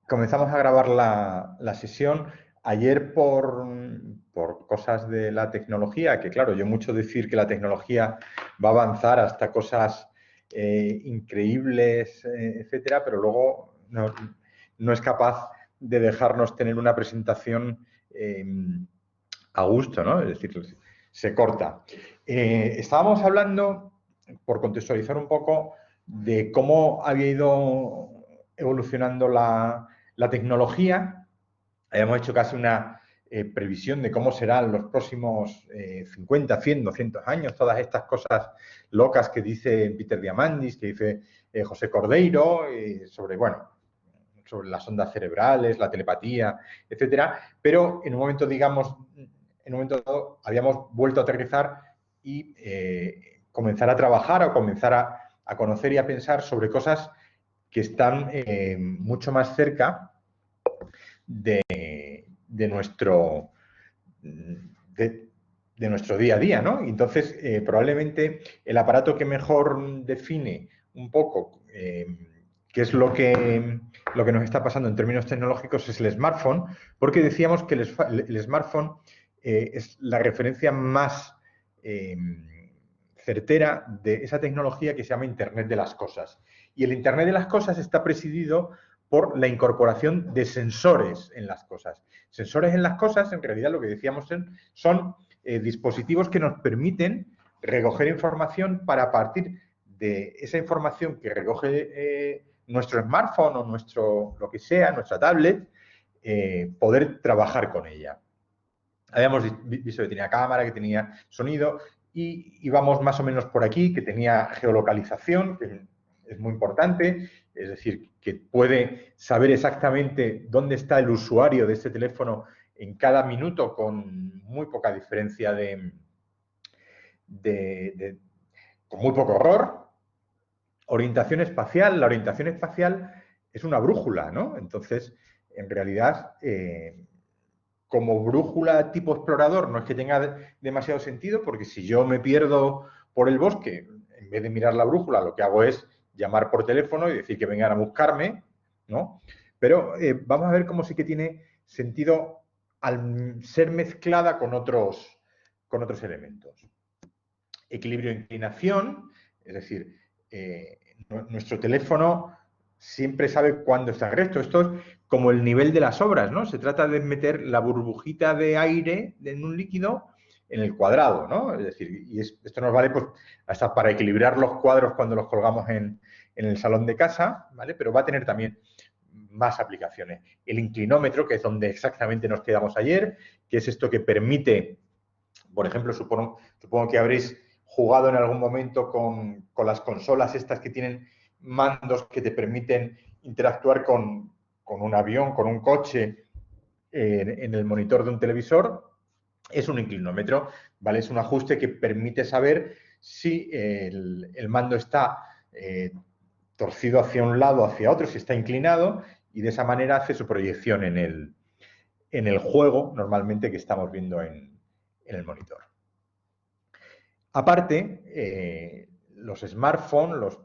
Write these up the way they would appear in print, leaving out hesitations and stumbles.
Comenzamos a grabar la sesión. Ayer por cosas de la tecnología, que claro, yo mucho decir que la tecnología va a avanzar hasta cosas increíbles, etcétera, pero luego no es capaz de dejarnos tener una presentación a gusto, ¿no? Es decir, se corta. Estábamos hablando, por contextualizar un poco, de cómo había ido evolucionando la tecnología. Habíamos hecho casi una previsión de cómo serán los próximos 50, 100, 200 años, todas estas cosas locas que dice Peter Diamandis, que dice José Cordeiro, sobre, bueno, sobre las ondas cerebrales, la telepatía, etcétera. Pero en un momento, digamos, en un momento dado, habíamos vuelto a aterrizar y comenzar a trabajar o comenzar a conocer y a pensar sobre cosas que están mucho más cerca de nuestro día a día, ¿no? Entonces, probablemente el aparato que mejor define un poco qué es lo que nos está pasando en términos tecnológicos es el smartphone, porque decíamos que el smartphone es la referencia más certera de esa tecnología que se llama Internet de las Cosas. Y el Internet de las Cosas está presidido por la incorporación de sensores en las cosas. Sensores en las cosas, en realidad, lo que decíamos son dispositivos que nos permiten recoger información para, a partir de esa información que recoge nuestro smartphone o nuestro, lo que sea, nuestra tablet, poder trabajar con ella. Habíamos visto que tenía cámara, que tenía sonido, y íbamos más o menos por aquí, que tenía geolocalización, que es muy importante, es decir, que puede saber exactamente dónde está el usuario de este teléfono en cada minuto con muy poca diferencia con muy poco error. Orientación espacial. La orientación espacial es una brújula, ¿no? Entonces, en realidad, como brújula tipo explorador no es que tenga demasiado sentido, porque si yo me pierdo por el bosque, en vez de mirar la brújula, lo que hago es llamar por teléfono y decir que vengan a buscarme, ¿no? Pero vamos a ver cómo sí que tiene sentido al ser mezclada con otros elementos. Equilibrio de inclinación, es decir, nuestro teléfono siempre sabe cuándo está recto. Esto es como el nivel de las obras, ¿no? Se trata de meter la burbujita de aire en un líquido en el cuadrado, ¿no? Es decir, y esto nos vale pues hasta para equilibrar los cuadros cuando los colgamos en el salón de casa, ¿vale? Pero va a tener también más aplicaciones. El inclinómetro, que es donde exactamente nos quedamos ayer, que es esto que permite, por ejemplo, supongo que habréis jugado en algún momento con las consolas estas que tienen mandos que te permiten interactuar con un avión, con un coche en el monitor de un televisor. Es un inclinómetro, ¿vale? Es un ajuste que permite saber si el mando está torcido hacia un lado o hacia otro, si está inclinado, y de esa manera hace su proyección en el juego normalmente que estamos viendo en el monitor. Aparte, los smartphones, los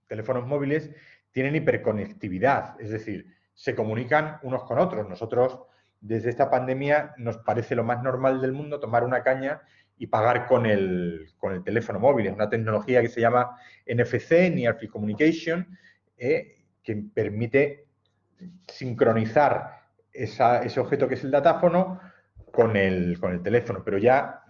teléfonos móviles, tienen hiperconectividad, es decir, se comunican unos con otros. Nosotros, desde esta pandemia, nos parece lo más normal del mundo tomar una caña y pagar con el teléfono móvil. Es una tecnología que se llama NFC, Near Field Communication, que permite sincronizar ese objeto que es el datáfono con el teléfono, pero ya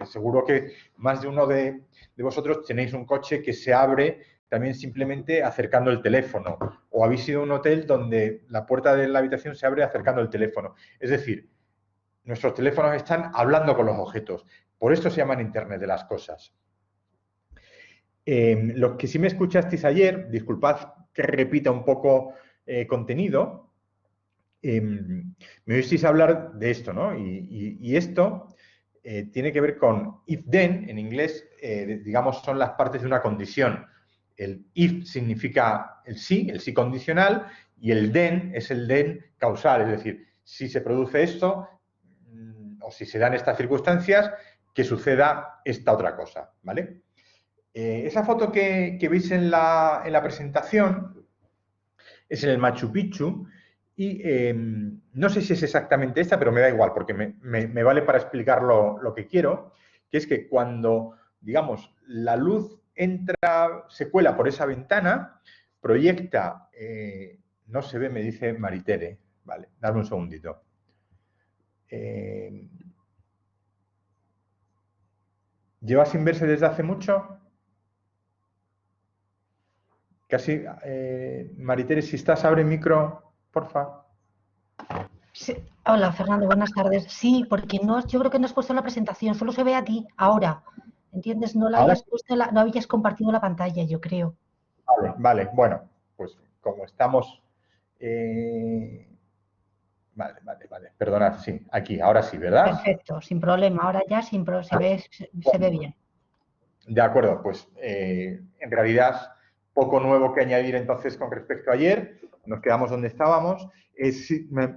seguro que más de uno de vosotros tenéis un coche que se abre también simplemente acercando el teléfono, o habéis ido a un hotel donde la puerta de la habitación se abre acercando el teléfono. Es decir, nuestros teléfonos están hablando con los objetos. Por esto se llaman Internet de las Cosas. Los que sí me escuchasteis ayer, disculpad que repita un poco contenido, me oísteis hablar de esto, ¿no? Y esto tiene que ver con if-then, en inglés, digamos, son las partes de una condición. El if significa el sí condicional, y el then es el then causal, es decir, si se produce esto, o si se dan estas circunstancias, que suceda esta otra cosa, ¿vale? Esa foto que veis en la presentación es en el Machu Picchu, Y no sé si es exactamente esta, pero me da igual, porque me vale para explicar lo que quiero, que es que cuando, digamos, la luz entra, se cuela por esa ventana, proyecta, no se ve, me dice Maritere, vale, dame un segundito. ¿Lleva sin verse desde hace mucho? Casi, Maritere, si estás, abre micro, porfa. Sí. Hola, Fernando, buenas tardes. Sí, porque no, yo creo que no has puesto la presentación, solo se ve a ti ahora. ¿Entiendes? No la Ahora habías puesto, no habías compartido la pantalla, yo creo. vale, bueno, pues como estamos... vale, perdonad, sí, aquí, ahora sí, ¿verdad? Perfecto, sin problema. Ahora ya se ve bien. De acuerdo, pues en realidad poco nuevo que añadir entonces con respecto a ayer, nos quedamos donde estábamos.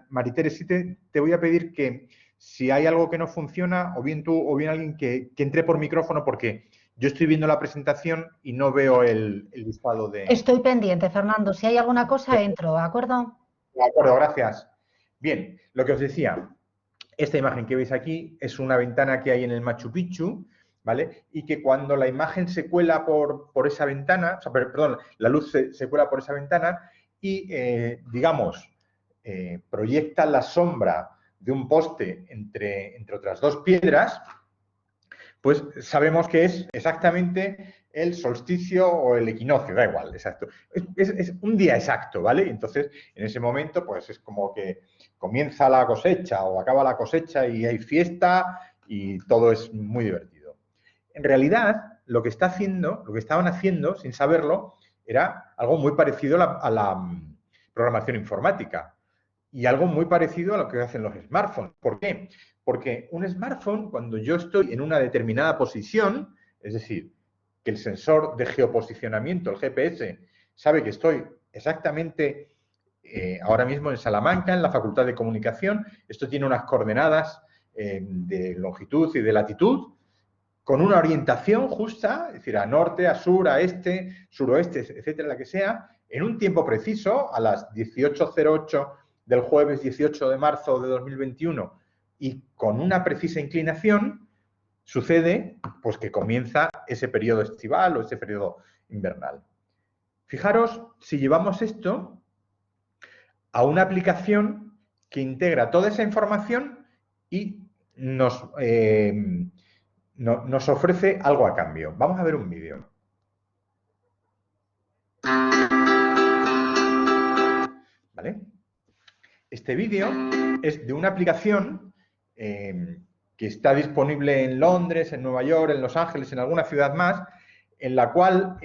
Maritere, sí te voy a pedir que si hay algo que no funciona, o bien tú o bien alguien que entre por micrófono, porque yo estoy viendo la presentación y no veo el listado de... Estoy pendiente, Fernando. Si hay alguna cosa, entro, ¿de acuerdo? De acuerdo, gracias. Bien, lo que os decía, esta imagen que veis aquí es una ventana que hay en el Machu Picchu, ¿vale? Y que cuando la imagen se cuela por esa ventana, o sea, perdón, la luz se cuela por esa ventana y, digamos, proyecta la sombra de un poste entre otras dos piedras, pues sabemos que es exactamente el solsticio o el equinoccio, da igual, exacto. Es un día exacto, ¿vale? Entonces, en ese momento, pues es como que comienza la cosecha o acaba la cosecha y hay fiesta y todo es muy divertido. En realidad, lo que estaban haciendo, sin saberlo, era algo muy parecido a la programación informática y algo muy parecido a lo que hacen los smartphones. ¿Por qué? Porque un smartphone, cuando yo estoy en una determinada posición, es decir, que el sensor de geoposicionamiento, el GPS, sabe que estoy exactamente ahora mismo en Salamanca, en la Facultad de Comunicación, esto tiene unas coordenadas de longitud y de latitud, con una orientación justa, es decir, a norte, a sur, a este, suroeste, etcétera, la que sea, en un tiempo preciso, a las 18:08 del jueves 18 de marzo de 2021, y con una precisa inclinación, sucede pues que comienza ese periodo estival o ese periodo invernal. Fijaros si llevamos esto a una aplicación que integra toda esa información y nos ofrece algo a cambio. Vamos a ver un vídeo. ¿Vale? Este vídeo es de una aplicación que está disponible en Londres, en Nueva York, en Los Ángeles, en alguna ciudad más, en la cual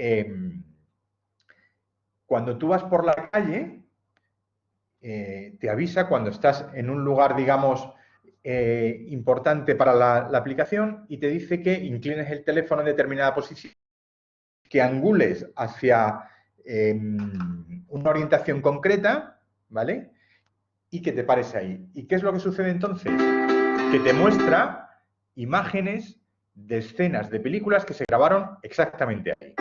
cuando tú vas por la calle te avisa cuando estás en un lugar, digamos, importante para la aplicación y te dice que inclines el teléfono en determinada posición, que angules hacia una orientación concreta, ¿vale? Y que te pares ahí. ¿Y qué es lo que sucede entonces? Que te muestra imágenes de escenas de películas que se grabaron exactamente ahí.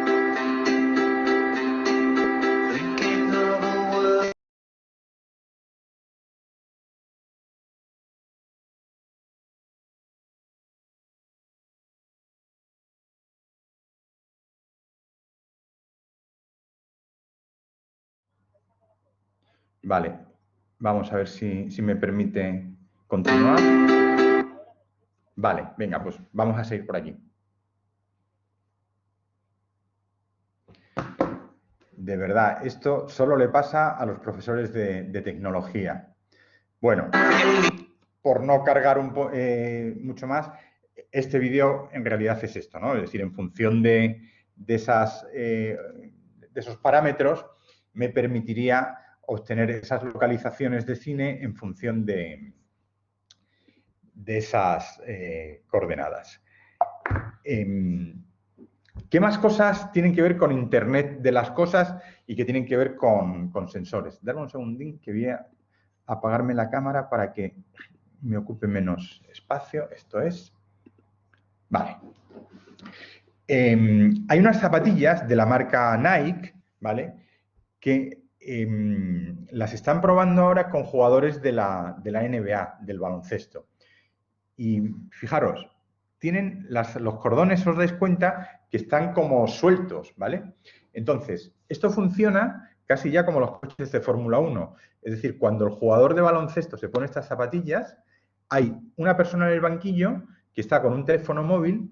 Vale, vamos a ver si me permite continuar. Vale, venga, pues vamos a seguir por aquí. De verdad, esto solo le pasa a los profesores de tecnología. Bueno, por no cargar mucho más, este vídeo en realidad es esto, ¿no? Es decir, en función de esos parámetros, me permitiría obtener esas localizaciones de cine en función de esas coordenadas. ¿Qué más cosas tienen que ver con Internet de las cosas y que tienen que ver con sensores? Dame un segundín que voy a apagarme la cámara para que me ocupe menos espacio. Esto es. Vale. Hay unas zapatillas de la marca Nike, ¿vale? Que las están probando ahora con jugadores de la NBA, del baloncesto. Y fijaros, tienen los cordones, os dais cuenta que están como sueltos, ¿vale? Entonces, esto funciona casi ya como los coches de Fórmula 1. Es decir, cuando el jugador de baloncesto se pone estas zapatillas, hay una persona en el banquillo que está con un teléfono móvil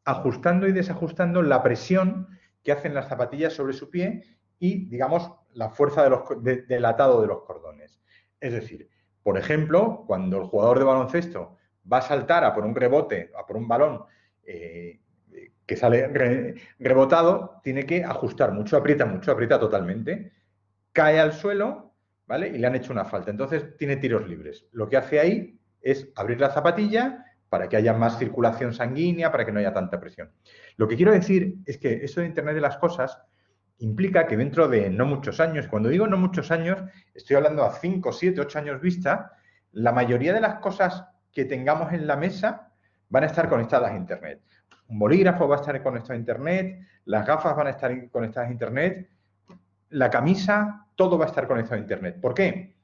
ajustando y desajustando la presión que hacen las zapatillas sobre su pie y, digamos, la fuerza del atado de los cordones. Es decir, por ejemplo, cuando el jugador de baloncesto va a saltar a por un rebote, a por un balón que sale rebotado, tiene que ajustar mucho, aprieta totalmente, cae al suelo, ¿vale? Y le han hecho una falta. Entonces tiene tiros libres. Lo que hace ahí es abrir la zapatilla para que haya más circulación sanguínea, para que no haya tanta presión. Lo que quiero decir es que esto de Internet de las cosas implica que dentro de no muchos años, cuando digo no muchos años, estoy hablando a 5, 7, 8 años vista, la mayoría de las cosas que tengamos en la mesa van a estar conectadas a Internet. Un bolígrafo va a estar conectado a Internet, las gafas van a estar conectadas a Internet, la camisa, todo va a estar conectado a Internet. ¿Por qué?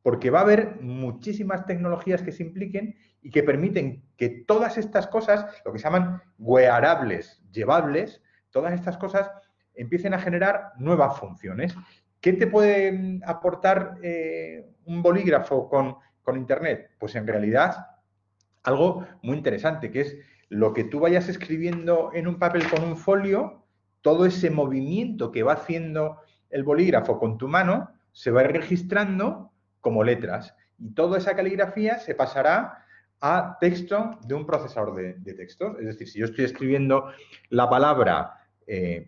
Porque va a haber muchísimas tecnologías que se impliquen y que permiten que todas estas cosas, lo que se llaman wearables, llevables, todas estas cosas empiecen a generar nuevas funciones. ¿Qué te puede aportar un bolígrafo con Internet? Pues en realidad algo muy interesante, que es lo que tú vayas escribiendo en un papel con un folio, todo ese movimiento que va haciendo el bolígrafo con tu mano se va a ir registrando como letras y toda esa caligrafía se pasará a texto de un procesador de textos. Es decir, si yo estoy escribiendo la palabra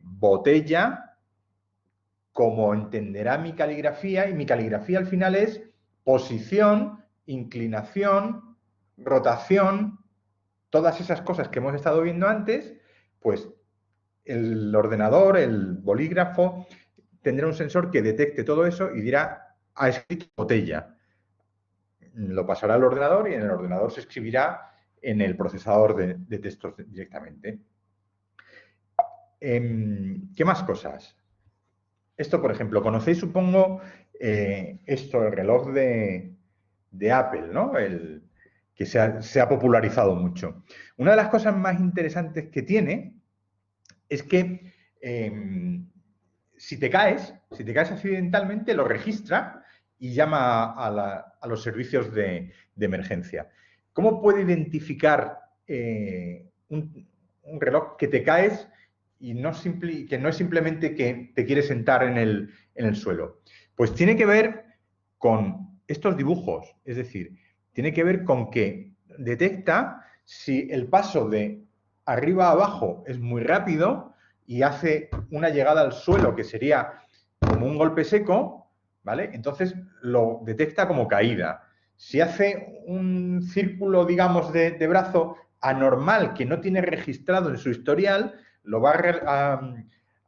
botella, como entenderá mi caligrafía, y mi caligrafía al final es posición, inclinación, rotación, todas esas cosas que hemos estado viendo antes, pues el ordenador, el bolígrafo, tendrá un sensor que detecte todo eso y dirá, ha escrito botella. Lo pasará al ordenador y en el ordenador se escribirá en el procesador de textos directamente. ¿Qué más cosas? Esto, por ejemplo, conocéis, supongo, esto, el reloj de Apple, ¿no? Que se ha popularizado mucho. Una de las cosas más interesantes que tiene es que si te caes accidentalmente, lo registra y llama a los servicios de emergencia. ¿Cómo puede identificar un reloj que te caes y que no es simplemente que te quieres sentar en el suelo? Pues tiene que ver con estos dibujos, es decir, tiene que ver con que detecta si el paso de arriba a abajo es muy rápido y hace una llegada al suelo que sería como un golpe seco, ¿vale? Entonces lo detecta como caída. Si hace un círculo, digamos, de brazo anormal que no tiene registrado en su historial, lo va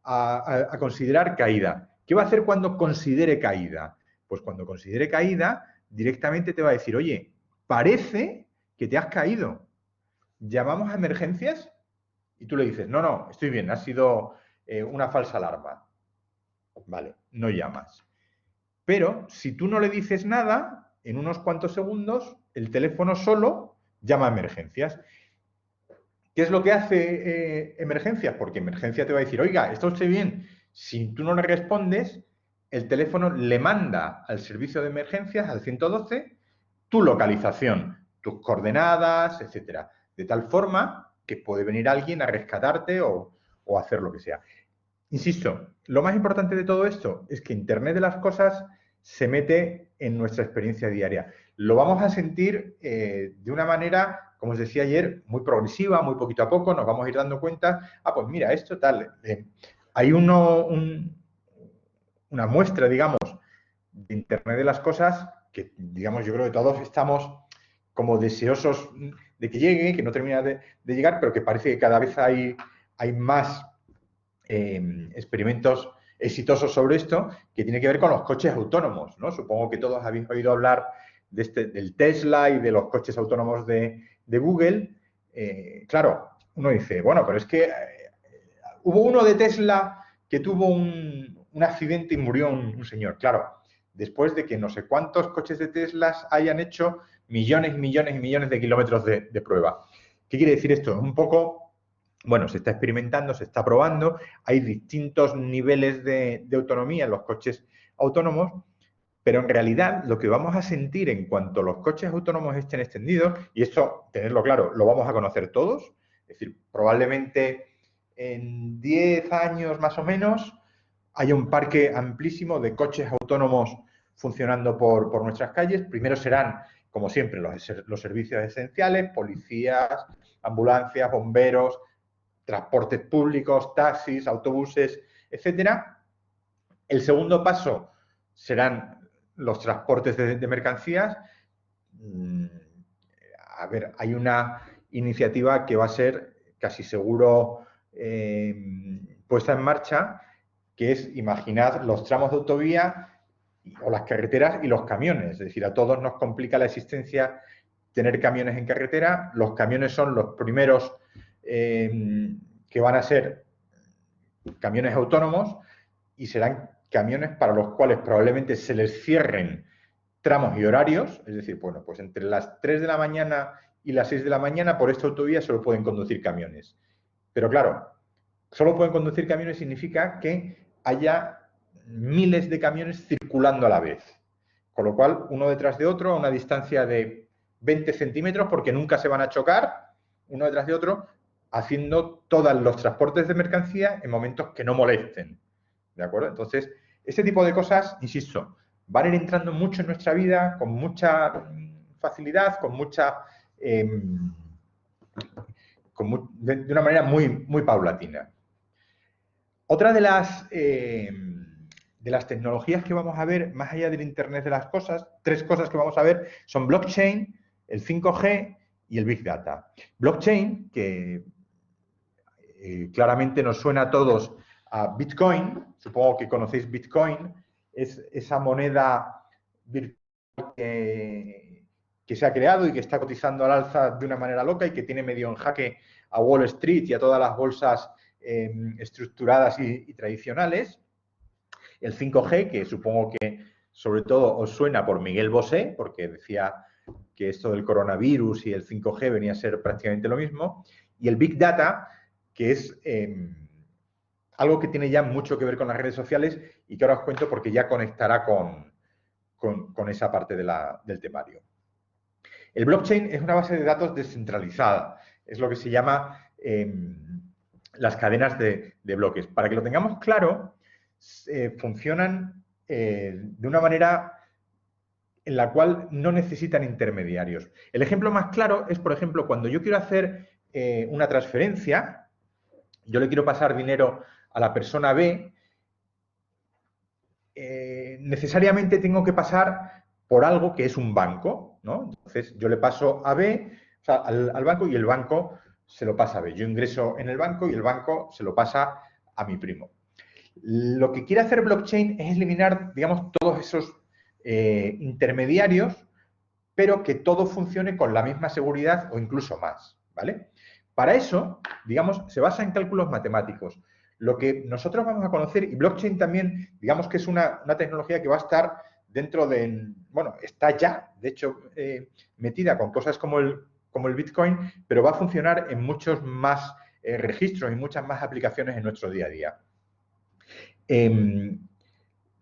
a considerar caída. ¿Qué va a hacer cuando considere caída? Pues cuando considere caída, directamente te va a decir, oye, parece que te has caído. ¿Llamamos a emergencias? Y tú le dices, no, no, estoy bien, ha sido una falsa alarma. Vale, no llamas. Pero si tú no le dices nada, en unos cuantos segundos, el teléfono solo llama a emergencias. ¿Qué es lo que hace emergencias? Porque emergencia te va a decir, oiga, ¿está usted bien? Si tú no le respondes, el teléfono le manda al servicio de emergencias, al 112, tu localización, tus coordenadas, etcétera. De tal forma que puede venir alguien a rescatarte o hacer lo que sea. Insisto, lo más importante de todo esto es que Internet de las cosas se mete en nuestra experiencia diaria. Lo vamos a sentir de una manera, como os decía ayer, muy progresiva, muy poquito a poco, nos vamos a ir dando cuenta, pues mira, esto tal. Hay una muestra, digamos, de Internet de las cosas que, digamos, yo creo que todos estamos como deseosos de que llegue, que no termina de llegar, pero que parece que cada vez hay más experimentos exitosos sobre esto, que tiene que ver con los coches autónomos, ¿no? Supongo que todos habéis oído hablar del Tesla y de los coches autónomos de Google. Claro, uno dice, bueno, pero es que hubo uno de Tesla que tuvo un un accidente y murió un señor. Claro, después de que no sé cuántos coches de Tesla hayan hecho millones y millones y millones de kilómetros de prueba. ¿Qué quiere decir esto? Un poco, bueno, se está experimentando, se está probando, hay distintos niveles de autonomía en los coches autónomos, pero en realidad lo que vamos a sentir en cuanto los coches autónomos estén extendidos, y esto, tenerlo claro, lo vamos a conocer todos, es decir, probablemente en 10 años más o menos haya un parque amplísimo de coches autónomos funcionando por nuestras calles. Primero serán, como siempre, los servicios esenciales, policías, ambulancias, bomberos, transportes públicos, taxis, autobuses, etcétera. El segundo paso serán los transportes de mercancías. A ver, hay una iniciativa que va a ser casi seguro puesta en marcha, que es, imaginad los tramos de autovía o las carreteras y los camiones. Es decir, a todos nos complica la existencia tener camiones en carretera. Los camiones son los primeros que van a ser camiones autónomos y serán camiones para los cuales probablemente se les cierren tramos y horarios, es decir, bueno, pues entre las 3 de la mañana y las 6 de la mañana por esta autovía solo pueden conducir camiones. Pero claro, solo pueden conducir camiones significa que haya miles de camiones circulando a la vez, con lo cual uno detrás de otro a una distancia de 20 centímetros, porque nunca se van a chocar, uno detrás de otro, haciendo todos los transportes de mercancía en momentos que no molesten, ¿de acuerdo? Entonces, este tipo de cosas, insisto, van a ir entrando mucho en nuestra vida con mucha facilidad, con mucha... de una manera muy paulatina. Otra de las tecnologías que vamos a ver, más allá del Internet de las cosas, 3 cosas que vamos a ver son blockchain, el 5G y el Big Data. Blockchain, que claramente nos suena a todos a Bitcoin, supongo que conocéis Bitcoin, es esa moneda virtual que se ha creado y que está cotizando al alza de una manera loca y que tiene medio en jaque a Wall Street y a todas las bolsas estructuradas y tradicionales. El 5G, que supongo que sobre todo os suena por Miguel Bosé, porque decía que esto del coronavirus y el 5G venía a ser prácticamente lo mismo. Y el Big Data, que es algo que tiene ya mucho que ver con las redes sociales y que ahora os cuento porque ya conectará con esa parte del temario. El blockchain es una base de datos descentralizada, es lo que se llama las cadenas de bloques. Para que lo tengamos claro, funcionan de una manera en la cual no necesitan intermediarios. El ejemplo más claro es, por ejemplo, cuando yo quiero hacer una transferencia, yo le quiero pasar dinero a la persona B, necesariamente tengo que pasar por algo que es un banco, ¿no? Entonces, yo le paso a B, o sea, al banco y el banco se lo pasa a B. Yo ingreso en el banco y el banco se lo pasa a mi primo. Lo que quiere hacer blockchain es eliminar, digamos, todos esos intermediarios, pero que todo funcione con la misma seguridad o incluso más, ¿vale? Para eso, digamos, se basa en cálculos matemáticos. Lo que nosotros vamos a conocer, y blockchain también, digamos que es una tecnología que va a estar dentro de, bueno, está ya, de hecho, metida con cosas como el Bitcoin, pero va a funcionar en muchos más registros y muchas más aplicaciones en nuestro día a día.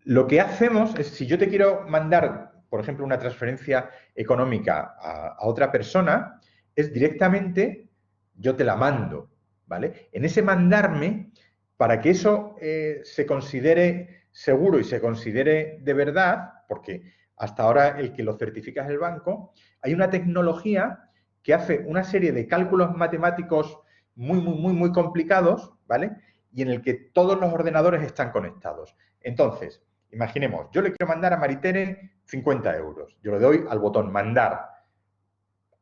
Lo que hacemos es, si yo te quiero mandar, por ejemplo, una transferencia económica a otra persona, es directamente, yo te la mando, ¿vale? En ese mandarme, para que eso se considere seguro y se considere de verdad, porque hasta ahora el que lo certifica es el banco, hay una tecnología que hace una serie de cálculos matemáticos muy complicados, ¿vale? Y en el que todos los ordenadores están conectados. Entonces, imaginemos, yo le quiero mandar a Maritere 50 euros. Yo le doy al botón mandar.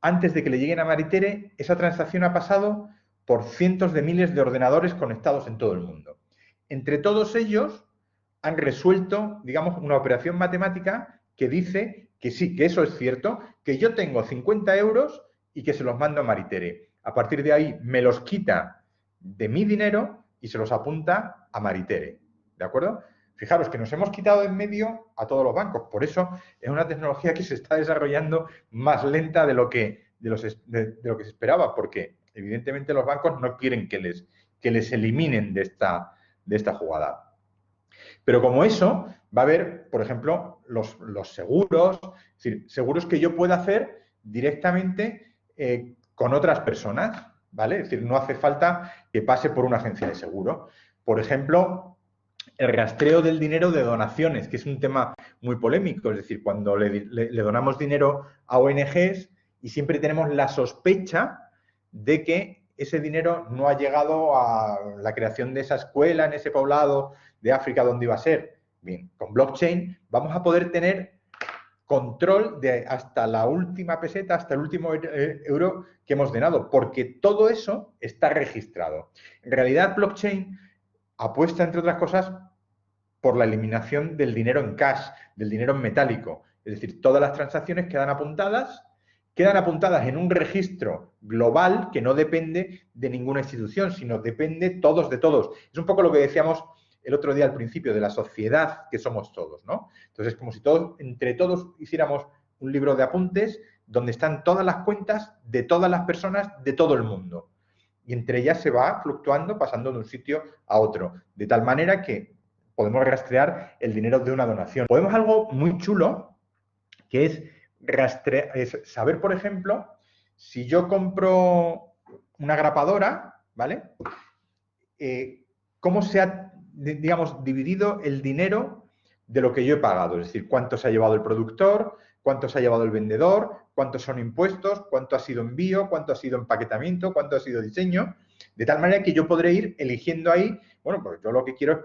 Antes de que le lleguen a Maritere, esa transacción ha pasado por cientos de miles de ordenadores conectados en todo el mundo. Entre todos ellos han resuelto, digamos, una operación matemática que dice que sí, que eso es cierto, que yo tengo 50 euros y que se los mando a Maritere. A partir de ahí me los quita de mi dinero y se los apunta a Maritere. ¿De acuerdo? Fijaros que nos hemos quitado de en medio a todos los bancos. Por eso es una tecnología que se está desarrollando más lenta de lo que se esperaba, porque evidentemente los bancos no quieren que les eliminen de esta jugada. Pero como eso, va a haber, por ejemplo, los seguros, es decir, seguros que yo pueda hacer directamente con otras personas, ¿vale? Es decir, no hace falta que pase por una agencia de seguro. Por ejemplo, el rastreo del dinero de donaciones, que es un tema muy polémico, es decir, cuando le donamos dinero a ONGs y siempre tenemos la sospecha de que ese dinero no ha llegado a la creación de esa escuela en ese poblado de África donde iba a ser. Bien, con blockchain vamos a poder tener control de hasta la última peseta, hasta el último euro que hemos donado, porque todo eso está registrado. En realidad, blockchain apuesta, entre otras cosas, por la eliminación del dinero en cash, del dinero en metálico. Es decir, todas las transacciones quedan apuntadas en un registro global que no depende de ninguna institución, sino depende todos de todos. Es un poco lo que decíamos el otro día al principio, de la sociedad que somos todos, ¿no? Entonces, es como si entre todos hiciéramos un libro de apuntes donde están todas las cuentas de todas las personas de todo el mundo. Y entre ellas se va fluctuando, pasando de un sitio a otro, de tal manera que podemos rastrear el dinero de una donación. Podemos algo muy chulo, que es saber, por ejemplo, si yo compro una grapadora, ¿vale? Cómo se ha, digamos, dividido el dinero de lo que yo he pagado. Es decir, cuánto se ha llevado el productor, cuánto se ha llevado el vendedor, cuántos son impuestos, cuánto ha sido envío, cuánto ha sido empaquetamiento, cuánto ha sido diseño, de tal manera que yo podré ir eligiendo ahí, bueno, pues yo lo que quiero es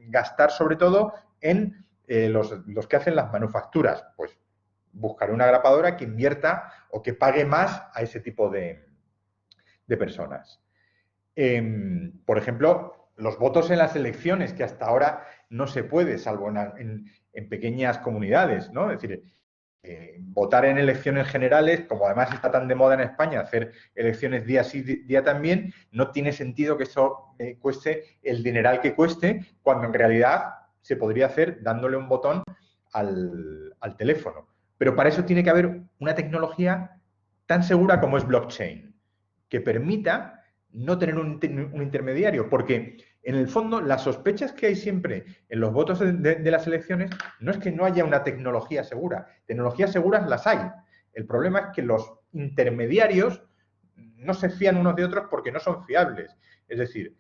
gastar sobre todo en los que hacen las manufacturas. Pues buscaré una grapadora que invierta o que pague más a ese tipo de personas. Por ejemplo, los votos en las elecciones, que hasta ahora no se puede, salvo en pequeñas comunidades, ¿no? Es decir, votar en elecciones generales, como además está tan de moda en España, hacer elecciones día sí, día también, no tiene sentido que eso cueste el dineral que cueste, cuando en realidad se podría hacer dándole un botón al teléfono. Pero para eso tiene que haber una tecnología tan segura como es blockchain, que permita no tener un intermediario, porque en el fondo las sospechas que hay siempre en los votos de las elecciones no es que no haya una tecnología segura, tecnologías seguras las hay. El problema es que los intermediarios no se fían unos de otros porque no son fiables. Es decir,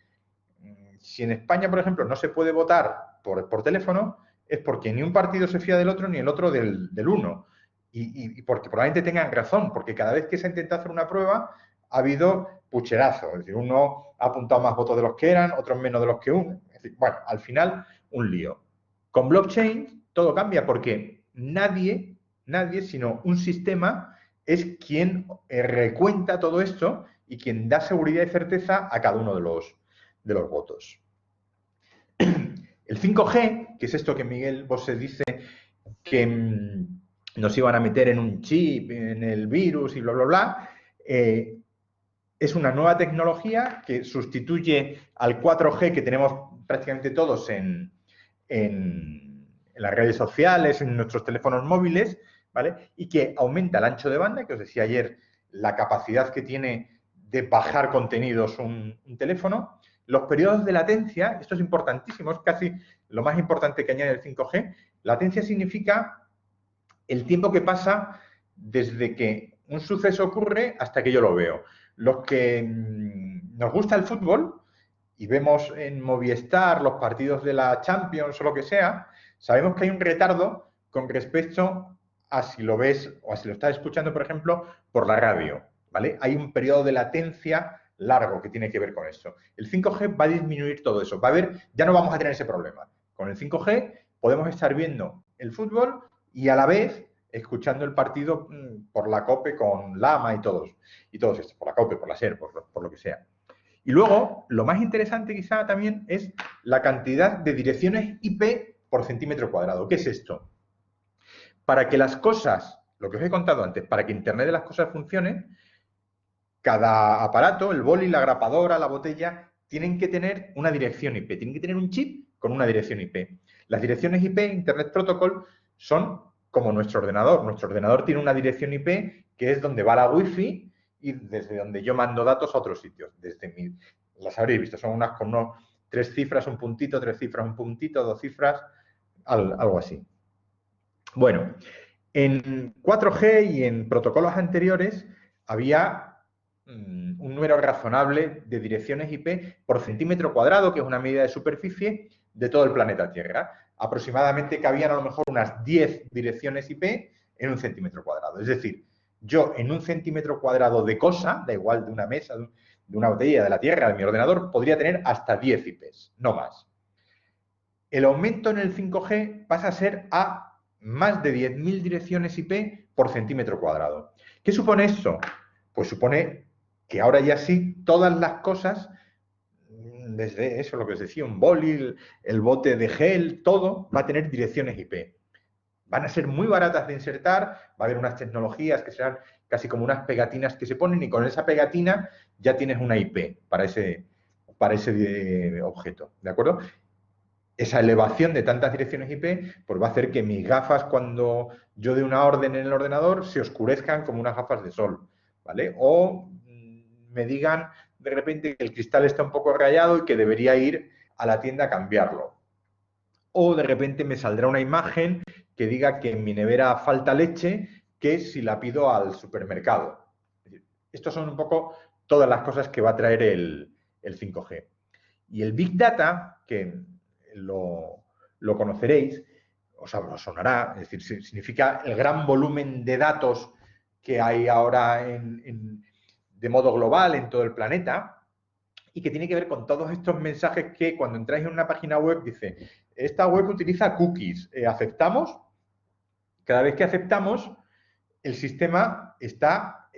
si en España, por ejemplo, no se puede votar por teléfono, es porque ni un partido se fía del otro ni el otro del uno. Y porque probablemente tengan razón, porque cada vez que se intenta hacer una prueba ha habido pucherazo. Es decir, uno ha apuntado más votos de los que eran, otros menos de los que uno. Es decir, bueno, al final, un lío. Con blockchain todo cambia porque nadie, sino un sistema, es quien recuenta todo esto y quien da seguridad y certeza a cada uno de los votos. El 5G, que es esto que Miguel Bosé dice que nos iban a meter en un chip, en el virus y bla, bla, bla, es una nueva tecnología que sustituye al 4G que tenemos prácticamente todos en las redes sociales, en nuestros teléfonos móviles, ¿vale? Y que aumenta el ancho de banda, que os decía ayer, la capacidad que tiene de bajar contenidos un teléfono. Los periodos de latencia, esto es importantísimo, es casi lo más importante que añade el 5G. Latencia significa el tiempo que pasa desde que un suceso ocurre hasta que yo lo veo. Los que nos gusta el fútbol y vemos en Movistar los partidos de la Champions o lo que sea, sabemos que hay un retardo con respecto a si lo ves o a si lo estás escuchando, por ejemplo, por la radio, ¿vale? Hay un periodo de latencia largo que tiene que ver con eso. El 5G va a disminuir todo eso. Ya no vamos a tener ese problema. Con el 5G podemos estar viendo el fútbol y a la vez escuchando el partido por la COPE con Lama y todos estos, por la COPE, por la SER, por lo que sea. Y luego, lo más interesante quizá también es la cantidad de direcciones IP por centímetro cuadrado. ¿Qué es esto? Para que las cosas, lo que os he contado antes, para que Internet de las cosas funcione, cada aparato, el boli, la grapadora, la botella, tienen que tener una dirección IP, tienen que tener un chip con una dirección IP. Las direcciones IP, Internet Protocol, son como nuestro ordenador. Nuestro ordenador tiene una dirección IP que es donde va la Wi-Fi y desde donde yo mando datos a otros sitios. Las habréis visto, son unas con 3 cifras, un puntito, 3 cifras, un puntito, 2 cifras, algo así. Bueno, en 4G y en protocolos anteriores había un número razonable de direcciones IP por centímetro cuadrado, que es una medida de superficie de todo el planeta Tierra. Aproximadamente cabían a lo mejor unas 10 direcciones IP en un centímetro cuadrado. Es decir, yo en un centímetro cuadrado de cosa, da igual de una mesa, de una botella, de la Tierra, de mi ordenador, podría tener hasta 10 IPs, no más. El aumento en el 5G pasa a ser a más de 10.000 direcciones IP por centímetro cuadrado. ¿Qué supone eso? Pues supone que ahora ya sí todas las cosas, desde eso, lo que os decía, un boli, el bote de gel, todo va a tener direcciones IP. Van a ser muy baratas de insertar, va a haber unas tecnologías que serán casi como unas pegatinas que se ponen y con esa pegatina ya tienes una IP para ese objeto, ¿de acuerdo? Esa elevación de tantas direcciones IP pues va a hacer que mis gafas, cuando yo dé una orden en el ordenador, se oscurezcan como unas gafas de sol, ¿vale? O me digan de repente que el cristal está un poco rayado y que debería ir a la tienda a cambiarlo. O de repente me saldrá una imagen que diga que en mi nevera falta leche, que si la pido al supermercado. Estos son un poco todas las cosas que va a traer el 5G. Y el Big Data, que lo conoceréis, os sonará, es decir, significa el gran volumen de datos que hay ahora de modo global en todo el planeta y que tiene que ver con todos estos mensajes que cuando entráis en una página web dice, esta web utiliza cookies, ¿aceptamos? Cada vez que aceptamos, el sistema está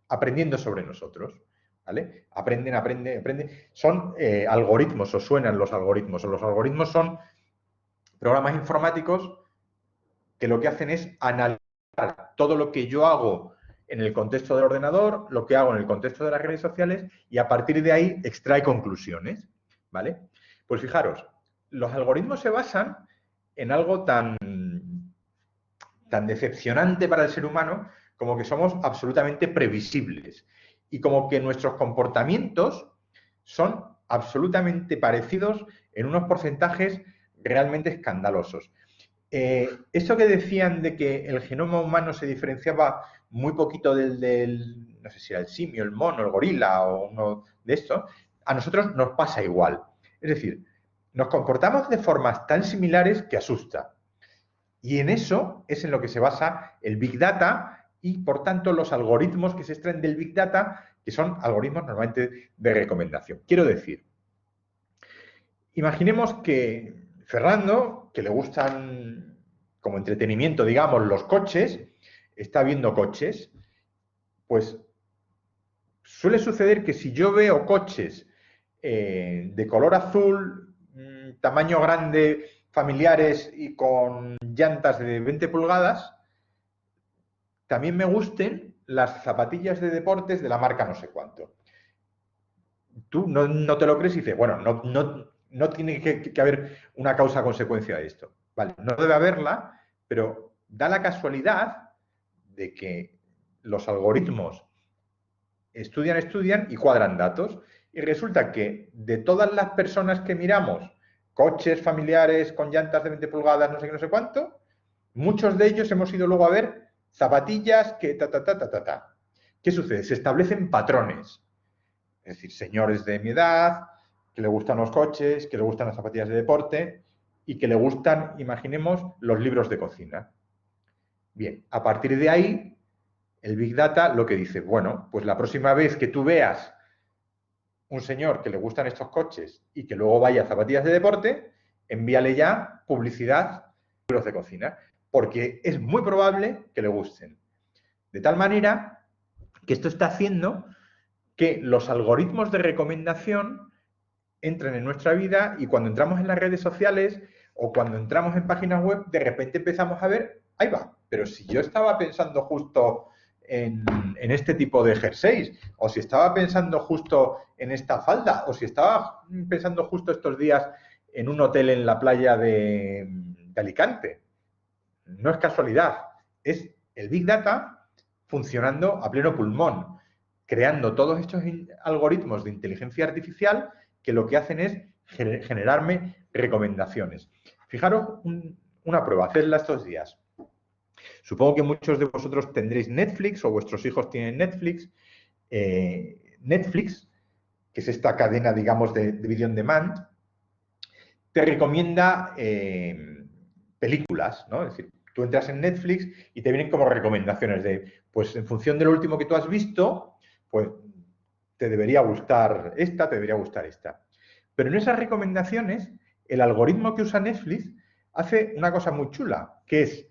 aprendiendo sobre nosotros. ¿Vale? Aprenden. Son algoritmos, os suenan los algoritmos. Los algoritmos son programas informáticos que lo que hacen es analizar todo lo que yo hago en el contexto del ordenador, lo que hago en el contexto de las redes sociales y a partir de ahí extrae conclusiones. ¿Vale? Pues fijaros, los algoritmos se basan en algo tan decepcionante para el ser humano como que somos absolutamente previsibles. Y como que nuestros comportamientos son absolutamente parecidos en unos porcentajes realmente escandalosos. Eso que decían de que el genoma humano se diferenciaba muy poquito del no sé si era el simio, el mono, el gorila o uno de estos, a nosotros nos pasa igual. Es decir, nos comportamos de formas tan similares que asusta. Y en eso es en lo que se basa el Big Data y, por tanto, los algoritmos que se extraen del Big Data, que son algoritmos normalmente de recomendación. Quiero decir, imaginemos que Fernando, que le gustan como entretenimiento, digamos, los coches, está viendo coches, pues suele suceder que si yo veo coches de color azul, tamaño grande, familiares y con llantas de 20 pulgadas, también me gusten las zapatillas de deportes de la marca no sé cuánto. Tú no te lo crees y dices, bueno, no tiene que haber una causa-consecuencia de esto. Vale, no debe haberla, pero da la casualidad de que los algoritmos estudian y cuadran datos. Y resulta que de todas las personas que miramos, coches familiares con llantas de 20 pulgadas, no sé qué, no sé cuánto, muchos de ellos hemos ido luego a ver zapatillas que ¿Qué sucede? Se establecen patrones. Es decir, señores de mi edad, que le gustan los coches, que le gustan las zapatillas de deporte y que le gustan, imaginemos, los libros de cocina. Bien, a partir de ahí, el Big Data lo que dice, bueno, pues la próxima vez que tú veas un señor que le gustan estos coches y que luego vaya a zapatillas de deporte, envíale ya publicidad de libros de cocina, porque es muy probable que le gusten. De tal manera que esto está haciendo que los algoritmos de recomendación entren en nuestra vida y cuando entramos en las redes sociales o cuando entramos en páginas web, de repente empezamos a ver, ahí va, pero si yo estaba pensando justo en este tipo de jerseys, o si estaba pensando justo en esta falda, o si estaba pensando justo estos días en un hotel en la playa de Alicante. No es casualidad, es el Big Data funcionando a pleno pulmón, creando todos estos algoritmos de inteligencia artificial que lo que hacen es generarme recomendaciones. Fijaros una prueba, hacedla estos días. Supongo que muchos de vosotros tendréis Netflix o vuestros hijos tienen Netflix. Netflix, que es esta cadena, digamos, de video on demand, te recomienda películas, ¿no? Es decir, tú entras en Netflix y te vienen como recomendaciones de, pues en función de lo último que tú has visto, pues te debería gustar esta, te debería gustar esta. Pero en esas recomendaciones, el algoritmo que usa Netflix hace una cosa muy chula, que es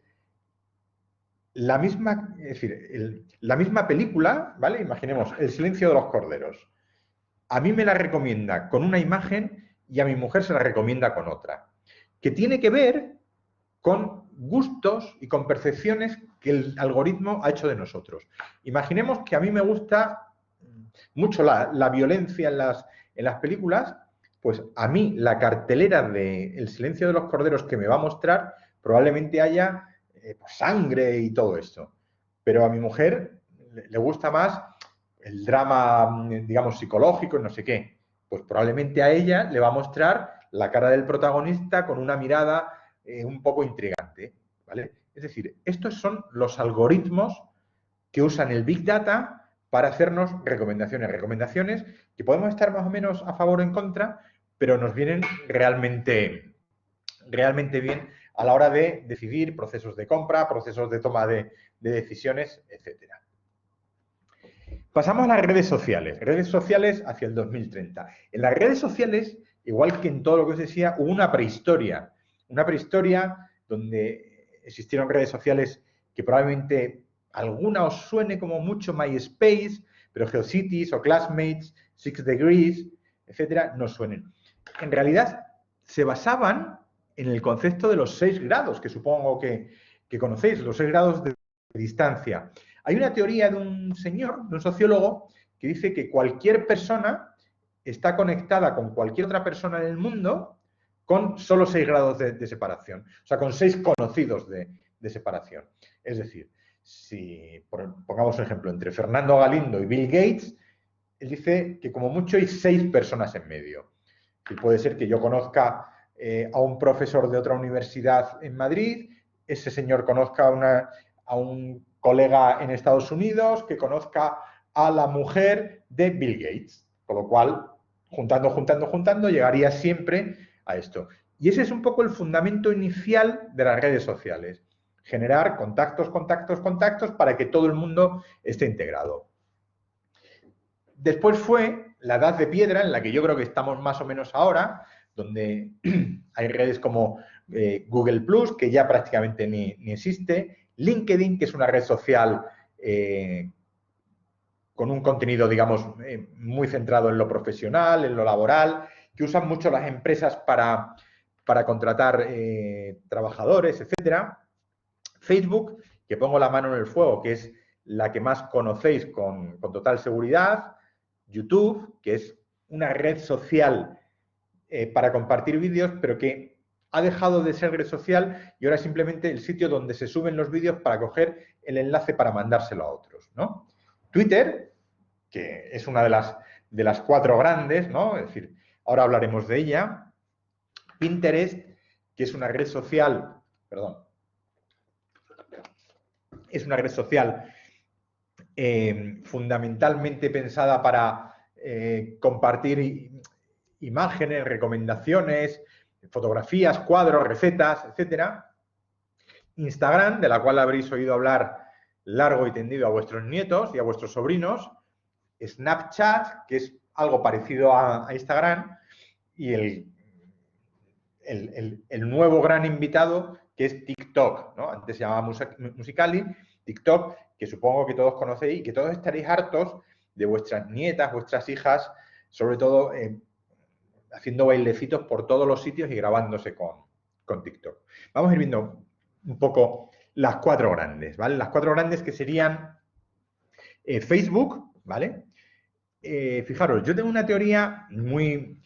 la misma, es decir, la misma película, ¿vale? Imaginemos El silencio de los corderos. A mí me la recomienda con una imagen y a mi mujer se la recomienda con otra, que tiene que ver con gustos y con percepciones que el algoritmo ha hecho de nosotros. Imaginemos que a mí me gusta mucho la violencia en las películas, pues a mí la cartelera de El silencio de los corderos que me va a mostrar probablemente haya pues, sangre y todo esto. Pero a mi mujer le gusta más el drama, digamos, psicológico y no sé qué. Pues probablemente a ella le va a mostrar la cara del protagonista con una mirada un poco intrigante, ¿vale? Es decir, estos son los algoritmos que usan el Big Data para hacernos recomendaciones. Recomendaciones que podemos estar más o menos a favor o en contra, pero nos vienen realmente bien a la hora de decidir procesos de compra, procesos de toma de decisiones, etcétera. Pasamos a las redes sociales hacia el 2030. En las redes sociales, igual que en todo lo que os decía, hubo una prehistoria donde existieron redes sociales que probablemente alguna os suene como mucho MySpace, pero GeoCities o Classmates, 6 Degrees, etcétera, no suenen. En realidad, se basaban en el concepto de los 6 grados, que supongo que conocéis, los 6 grados de distancia. Hay una teoría de un señor, de un sociólogo, que dice que cualquier persona está conectada con cualquier otra persona en el mundo con solo 6 grados de separación. O sea, con 6 conocidos de separación. Es decir, si pongamos un ejemplo, entre Fernando Galindo y Bill Gates, él dice que como mucho hay 6 personas en medio. Y puede ser que yo conozca a un profesor de otra universidad en Madrid, ese señor conozca a un colega en Estados Unidos, que conozca a la mujer de Bill Gates. Con lo cual, juntando, llegaría siempre a esto. Y ese es un poco el fundamento inicial de las redes sociales. Generar contactos para que todo el mundo esté integrado. Después fue la edad de piedra, en la que yo creo que estamos más o menos ahora, donde hay redes como Google Plus, que ya prácticamente ni existe, LinkedIn, que es una red social con un contenido, digamos, muy centrado en lo profesional, en lo laboral, que usan mucho las empresas para contratar trabajadores, etcétera. Facebook, que pongo la mano en el fuego, que es la que más conocéis con total seguridad. YouTube, que es una red social para compartir vídeos, pero que ha dejado de ser red social y ahora es simplemente el sitio donde se suben los vídeos para coger el enlace para mandárselo a otros, ¿no? Twitter, que es una de las 4 grandes, ¿no? Es decir, ahora hablaremos de ella. Pinterest, que es una red social, es una red social fundamentalmente pensada para compartir imágenes, recomendaciones, fotografías, cuadros, recetas, etcétera. Instagram, de la cual habréis oído hablar largo y tendido a vuestros nietos y a vuestros sobrinos. Snapchat, que es algo parecido a Instagram. Y el nuevo gran invitado, que es TikTok, ¿no? Antes se llamaba Musical.ly, TikTok, que supongo que todos conocéis y que todos estaréis hartos de vuestras nietas, vuestras hijas, sobre todo haciendo bailecitos por todos los sitios y grabándose con TikTok. Vamos a ir viendo un poco las 4 grandes, ¿vale? Las 4 grandes que serían Facebook, ¿vale? Fijaros, yo tengo una teoría muy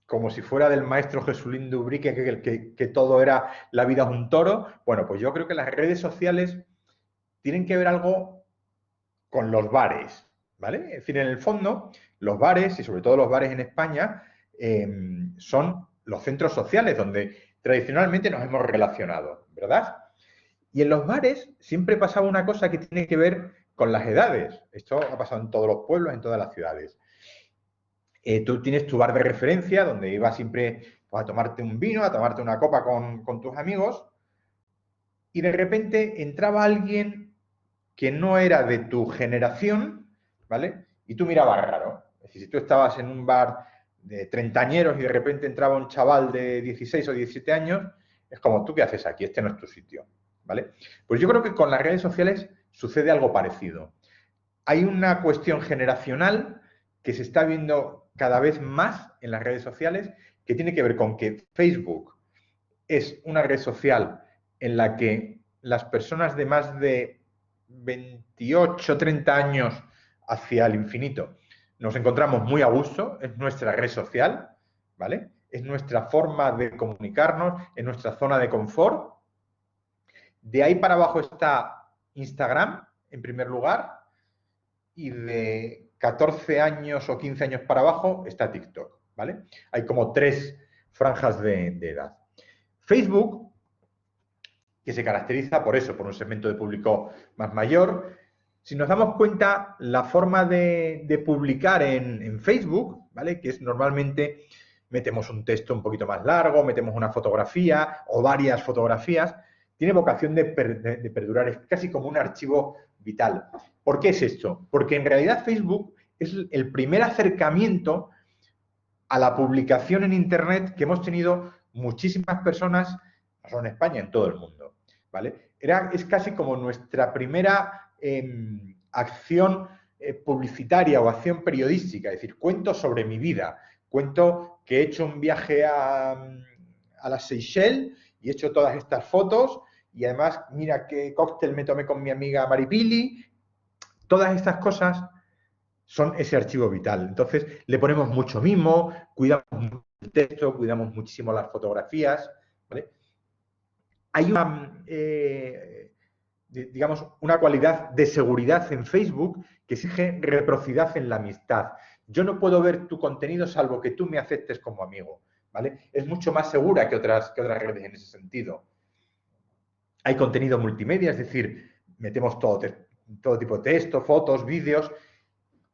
como si fuera del maestro Jesulín de Ubrique, que todo era la vida es un toro. Bueno, pues yo creo que las redes sociales tienen que ver algo con los bares, ¿vale? Es decir, en el fondo, los bares, y sobre todo los bares en España, son los centros sociales donde tradicionalmente nos hemos relacionado, ¿verdad? Y en los bares siempre pasaba una cosa que tiene que ver con las edades. Esto ha pasado en todos los pueblos, en todas las ciudades. Tú tienes tu bar de referencia donde ibas siempre pues, a tomarte un vino, a tomarte una copa con tus amigos, y de repente entraba alguien que no era de tu generación, ¿vale? Y tú mirabas raro. Es decir, si tú estabas en un bar de treintañeros y de repente entraba un chaval de 16 o 17 años, es como, ¿tú qué haces aquí? Este no es tu sitio, ¿vale? Pues yo creo que con las redes sociales sucede algo parecido. Hay una cuestión generacional que se está viendo cada vez más en las redes sociales, que tiene que ver con que Facebook es una red social en la que las personas de más de 28, 30 años hacia el infinito nos encontramos muy a gusto, es nuestra red social, ¿vale? Es nuestra forma de comunicarnos, es nuestra zona de confort. De ahí para abajo está Instagram, en primer lugar, y de 14 años o 15 años para abajo está TikTok, ¿vale? Hay como 3 franjas de edad. Facebook, que se caracteriza por eso, por un segmento de público más mayor. Si nos damos cuenta, la forma de publicar en Facebook, ¿vale? Que es normalmente metemos un texto un poquito más largo, metemos una fotografía o varias fotografías, tiene vocación de perdurar, es casi como un archivo vital. ¿Por qué es esto? Porque en realidad Facebook es el primer acercamiento a la publicación en Internet que hemos tenido muchísimas personas, no solo en España, en todo el mundo, ¿vale? Es casi como nuestra primera acción publicitaria o acción periodística, es decir, cuento sobre mi vida, cuento que he hecho un viaje a las Seychelles y he hecho todas estas fotos y además mira qué cóctel me tomé con mi amiga Maripili. Todas estas cosas son ese archivo vital. Entonces, le ponemos mucho mimo, cuidamos mucho el texto, cuidamos muchísimo las fotografías, ¿vale? Hay una, digamos, una cualidad de seguridad en Facebook que exige reciprocidad en la amistad. Yo no puedo ver tu contenido salvo que tú me aceptes como amigo, ¿vale? Es mucho más segura que otras redes en ese sentido. Hay contenido multimedia, es decir, metemos todo tipo de texto, fotos, vídeos.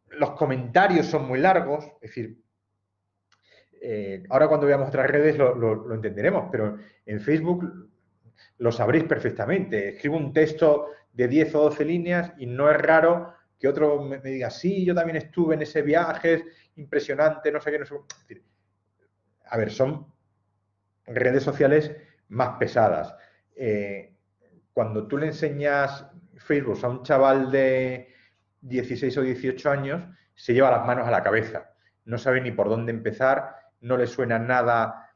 Los comentarios son muy largos, es decir, ahora cuando veamos otras redes lo entenderemos, pero en Facebook lo sabréis perfectamente. Escribo un texto de 10 o 12 líneas y no es raro que otro me diga, sí, yo también estuve en ese viaje, es impresionante, no sé qué, no sé. Es decir, a ver, son redes sociales más pesadas. Cuando tú le enseñas Facebook a un chaval de 16 o 18 años, se lleva las manos a la cabeza. No sabe ni por dónde empezar, no le suena nada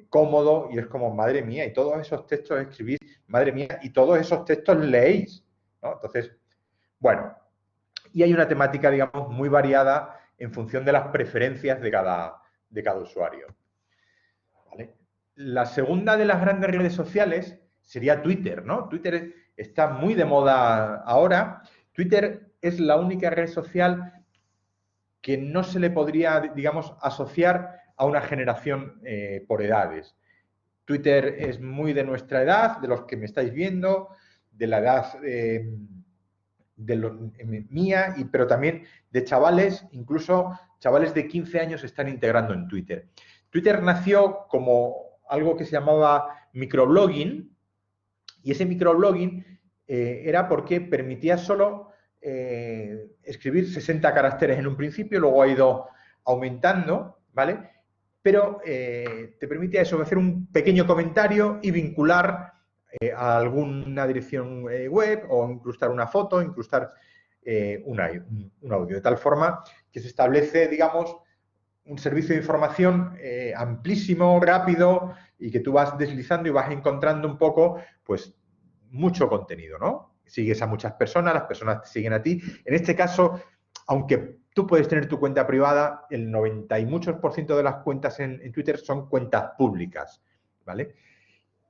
cómodo y es como, madre mía, y todos esos textos escribís, madre mía, y todos esos textos leéis, ¿no? Entonces, bueno, y hay una temática, digamos, muy variada en función de las preferencias de cada usuario. ¿Vale? La segunda de las grandes redes sociales sería Twitter, ¿no? Twitter está muy de moda ahora. Twitter es la única red social que no se le podría, digamos, asociar a una generación por edades. Twitter es muy de nuestra edad, de los que me estáis viendo, de la edad mía, pero también de chavales, incluso chavales de 15 años se están integrando en Twitter. Twitter nació como algo que se llamaba microblogging, y ese microblogging era porque permitía solo escribir 60 caracteres en un principio, luego ha ido aumentando, ¿vale? Pero te permitía eso, hacer un pequeño comentario y vincular a alguna dirección web o incrustar una foto, incrustar un audio, de tal forma que se establece, digamos, un servicio de información amplísimo, rápido y que tú vas deslizando y vas encontrando un poco, pues, mucho contenido, ¿no? Sigues a muchas personas, las personas te siguen a ti. En este caso, aunque tú puedes tener tu cuenta privada, el 90 y muchos por ciento de las cuentas en Twitter son cuentas públicas, ¿vale?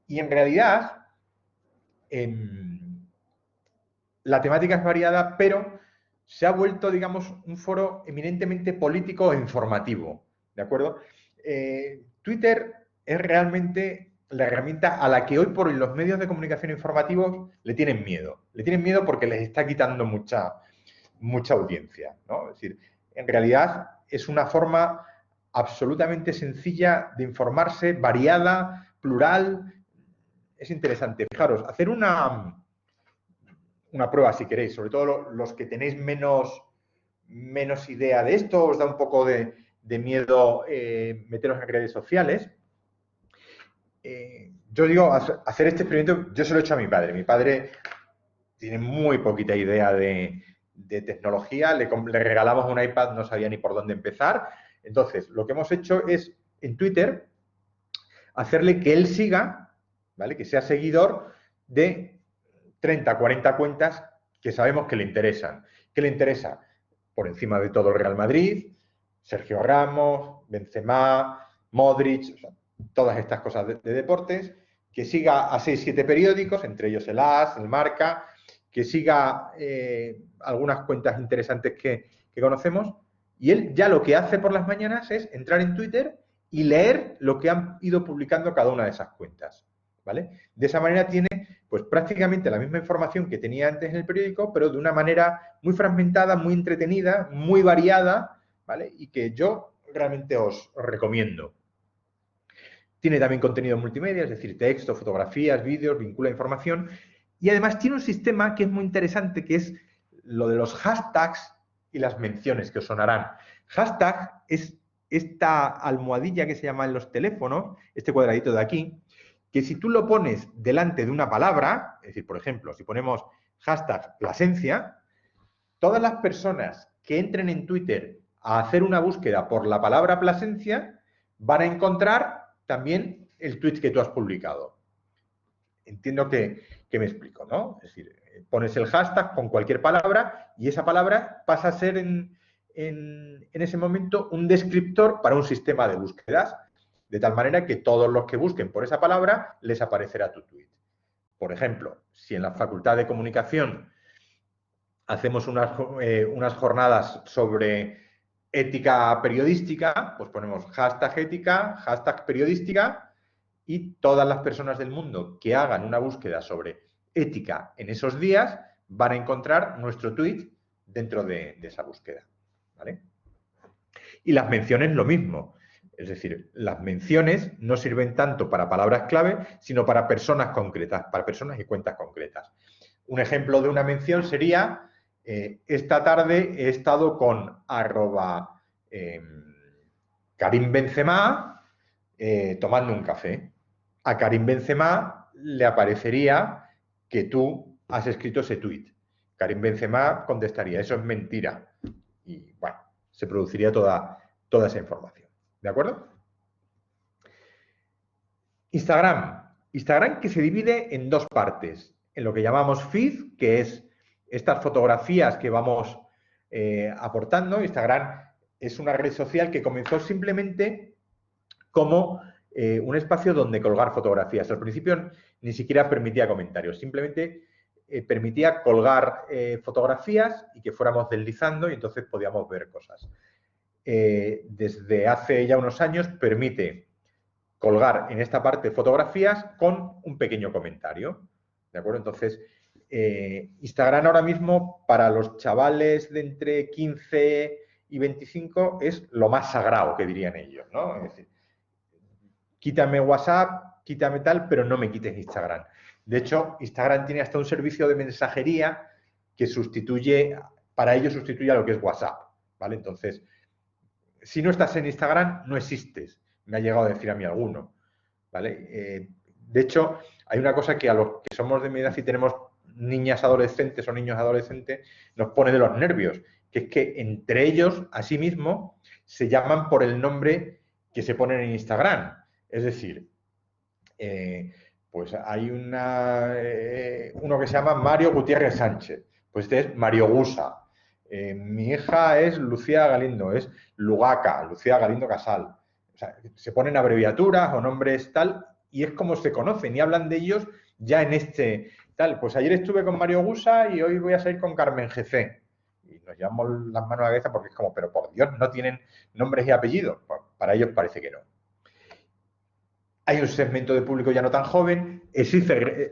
Y en realidad, la temática es variada, pero se ha vuelto, digamos, un foro eminentemente político e informativo, ¿de acuerdo? Twitter es realmente la herramienta a la que hoy por hoy los medios de comunicación informativos le tienen miedo. Le tienen miedo porque les está quitando mucha audiencia, ¿no? Es decir, en realidad es una forma absolutamente sencilla de informarse, variada, plural. Es interesante. Fijaros, hacer una prueba si queréis, sobre todo los que tenéis menos idea de esto, os da un poco de miedo meteros en redes sociales. Yo digo, hacer este experimento, yo se lo he hecho a mi padre. Mi padre tiene muy poquita idea de tecnología, le regalamos un iPad, no sabía ni por dónde empezar. Entonces, lo que hemos hecho es, en Twitter, hacerle que él siga, ¿vale? Que sea seguidor de 30, 40 cuentas que sabemos que le interesan. ¿Qué le interesa? Por encima de todo el Real Madrid, Sergio Ramos, Benzema, Modric, o sea, todas estas cosas de deportes, que siga a 6, 7 periódicos, entre ellos el AS, el Marca, que siga algunas cuentas interesantes que conocemos, y él ya lo que hace por las mañanas es entrar en Twitter y leer lo que han ido publicando cada una de esas cuentas, ¿vale? De esa manera tiene pues prácticamente la misma información que tenía antes en el periódico, pero de una manera muy fragmentada, muy entretenida, muy variada, ¿vale? Y que yo realmente os recomiendo. Tiene también contenido multimedia, es decir, texto, fotografías, vídeos, vincula información. Y además tiene un sistema que es muy interesante, que es lo de los hashtags y las menciones, que os sonarán. Hashtag es esta almohadilla que se llama en los teléfonos, este cuadradito de aquí, que si tú lo pones delante de una palabra, es decir, por ejemplo, si ponemos hashtag Plasencia, todas las personas que entren en Twitter a hacer una búsqueda por la palabra Plasencia van a encontrar también el tweet que tú has publicado. Entiendo que me explico, ¿no? Es decir, pones el hashtag con cualquier palabra y esa palabra pasa a ser en ese momento un descriptor para un sistema de búsquedas, de tal manera que todos los que busquen por esa palabra les aparecerá tu tweet. Por ejemplo, si en la Facultad de Comunicación hacemos unas jornadas sobre ética periodística, pues ponemos hashtag ética, hashtag periodística, y todas las personas del mundo que hagan una búsqueda sobre ética en esos días van a encontrar nuestro tweet dentro de esa búsqueda, ¿vale? Y las menciones lo mismo. Es decir, las menciones no sirven tanto para palabras clave, sino para personas concretas, para personas y cuentas concretas. Un ejemplo de una mención sería: esta tarde he estado con Karim Benzema tomando un café. A Karim Benzema le aparecería que tú has escrito ese tuit. Karim Benzema contestaría: eso es mentira. Y bueno, se produciría toda esa información. ¿De acuerdo? Instagram que se divide en dos partes. En lo que llamamos feed, que es estas fotografías que vamos aportando. Instagram es una red social que comenzó simplemente como un espacio donde colgar fotografías. Al principio ni siquiera permitía comentarios, simplemente permitía colgar fotografías y que fuéramos deslizando y entonces podíamos ver cosas. Desde hace ya unos años permite colgar en esta parte fotografías con un pequeño comentario, ¿de acuerdo? Entonces, Instagram ahora mismo para los chavales de entre 15 y 25 es lo más sagrado, que dirían ellos, ¿no? Es decir, quítame WhatsApp, quítame tal, pero no me quites Instagram. De hecho, Instagram tiene hasta un servicio de mensajería que para ello sustituye a lo que es WhatsApp, ¿vale? Entonces, si no estás en Instagram, no existes. Me ha llegado a decir a mí alguno, ¿vale? De hecho, hay una cosa que a los que somos de mi edad y tenemos niñas adolescentes o niños adolescentes nos pone de los nervios, que es que entre ellos, a sí mismo, se llaman por el nombre que se ponen en Instagram. Es decir, pues hay uno que se llama Mario Gutiérrez Sánchez, pues este es Mario Gusa. Mi hija es Lucía Galindo, es Lugaca, Lucía Galindo Casal. O sea, se ponen abreviaturas o nombres tal y es como se conocen y hablan de ellos ya en este tal. Pues ayer estuve con Mario Gusa y hoy voy a salir con Carmen GC. Y nos llevamos las manos a la cabeza porque es como, pero por Dios, no tienen nombres y apellidos. Pues para ellos parece que no. Hay un segmento de público ya no tan joven, exige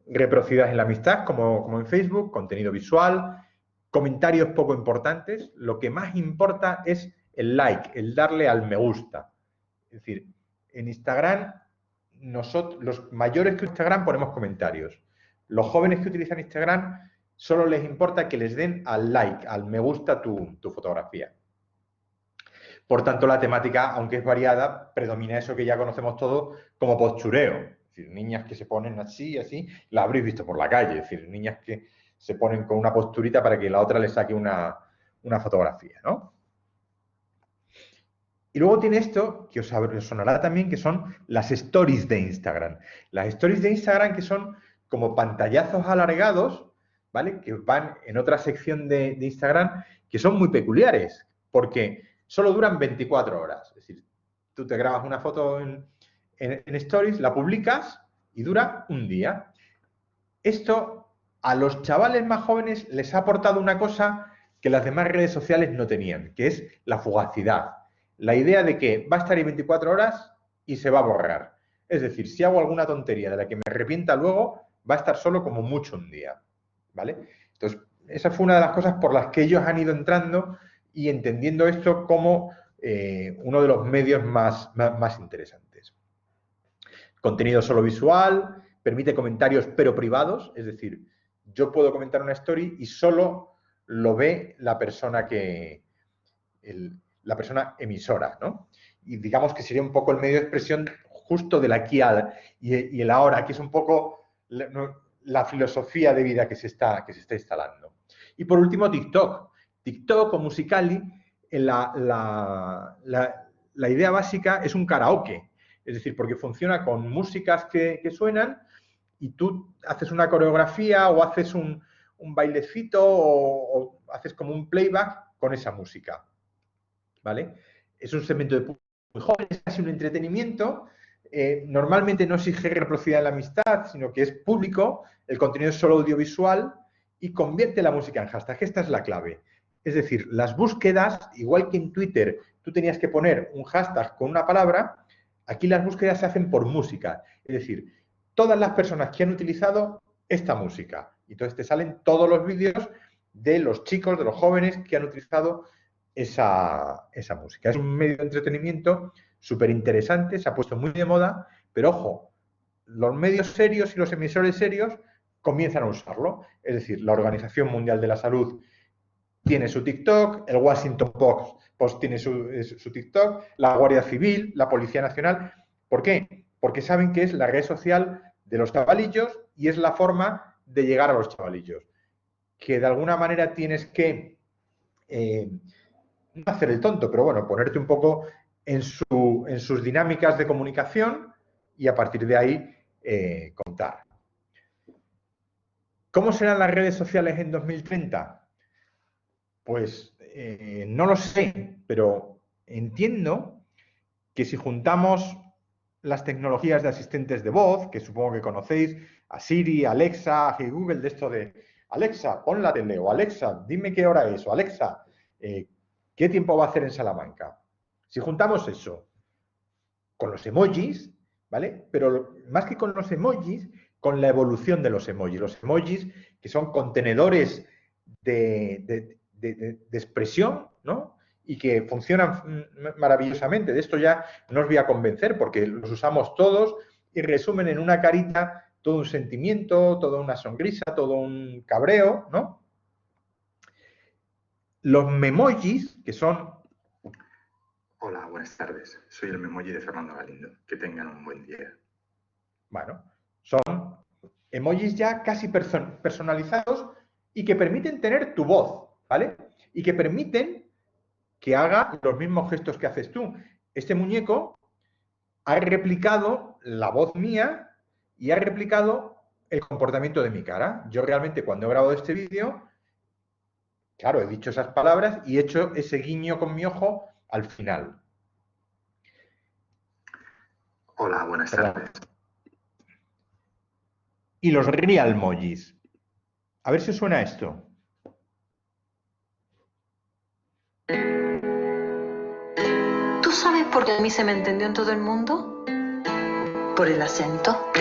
reciprocidad en la amistad, como en Facebook, contenido visual, comentarios poco importantes. Lo que más importa es el like, el darle al me gusta. Es decir, en Instagram, nosotros, los mayores que Instagram ponemos comentarios. Los jóvenes que utilizan Instagram solo les importa que les den al like, al me gusta tu fotografía. Por tanto, la temática, aunque es variada, predomina eso que ya conocemos todos como postureo. Es decir, niñas que se ponen así, así, la habréis visto por la calle. Es decir, niñas que se ponen con una posturita para que la otra le saque una fotografía, ¿no? Y luego tiene esto, que os sonará también, que son las stories de Instagram. Las stories de Instagram que son como pantallazos alargados, ¿vale? Que van en otra sección de Instagram, que son muy peculiares, porque solo duran 24 horas. Es decir, tú te grabas una foto en Stories, la publicas y dura un día. Esto a los chavales más jóvenes les ha aportado una cosa que las demás redes sociales no tenían, que es la fugacidad. La idea de que va a estar ahí 24 horas y se va a borrar. Es decir, si hago alguna tontería de la que me arrepienta luego, va a estar solo como mucho un día. ¿Vale? Entonces, esa fue una de las cosas por las que ellos han ido entrando y entendiendo esto como uno de los medios más interesantes. Contenido solo visual, permite comentarios pero privados, es decir, yo puedo comentar una story y solo lo ve la persona la persona emisora, ¿no? Y digamos que sería un poco el medio de expresión justo del aquí y el ahora, que es un poco la filosofía de vida que se está instalando. Y por último, TikTok. TikTok o Musical.ly, la idea básica es un karaoke. Es decir, porque funciona con músicas que suenan y tú haces una coreografía o haces un bailecito o haces como un playback con esa música. ¿Vale? Es un segmento de público muy joven, es casi un entretenimiento. Normalmente no exige reciprocidad en la amistad, sino que es público, el contenido es solo audiovisual y convierte la música en hashtag. Esta es la clave. Es decir, las búsquedas, igual que en Twitter tú tenías que poner un hashtag con una palabra, aquí las búsquedas se hacen por música. Es decir, todas las personas que han utilizado esta música. Y entonces te salen todos los vídeos de los chicos, de los jóvenes que han utilizado esa música. Es un medio de entretenimiento súper interesante, se ha puesto muy de moda, pero ojo, los medios serios y los emisores serios comienzan a usarlo. Es decir, la Organización Mundial de la Salud tiene su TikTok, el Washington Post tiene su TikTok, la Guardia Civil, la Policía Nacional. ¿Por qué? Porque saben que es la red social de los chavalillos y es la forma de llegar a los chavalillos. Que de alguna manera tienes que no hacer el tonto, pero bueno, ponerte un poco en sus dinámicas de comunicación y a partir de ahí contar. ¿Cómo serán las redes sociales en 2030? Pues no lo sé, pero entiendo que si juntamos las tecnologías de asistentes de voz, que supongo que conocéis, a Siri, Alexa, a Google, de esto de Alexa, pon la tele, o Alexa, dime qué hora es, o Alexa, ¿qué tiempo va a hacer en Salamanca? Si juntamos eso con los emojis, ¿vale? Pero más que con los emojis, con la evolución de los emojis. Los emojis, que son contenedores de expresión, ¿no? Y que funcionan maravillosamente. De esto ya no os voy a convencer porque los usamos todos y resumen en una carita todo un sentimiento, toda una sonrisa, todo un cabreo, ¿no? Los memojis, que son... Hola, buenas tardes. Soy el memoji de Fernando Galindo. Que tengan un buen día. Bueno, son emojis ya casi personalizados y que permiten tener tu voz, ¿vale? Y que permiten que haga los mismos gestos que haces tú. Este muñeco ha replicado la voz mía y ha replicado el comportamiento de mi cara. Yo realmente cuando he grabado este vídeo Claro, he dicho esas palabras y he hecho ese guiño con mi ojo al final. Hola, buenas tardes. Y los realmojis. A ver si os suena esto. ¿Tú sabes por qué a mí se me entendió en todo el mundo? Por el acento.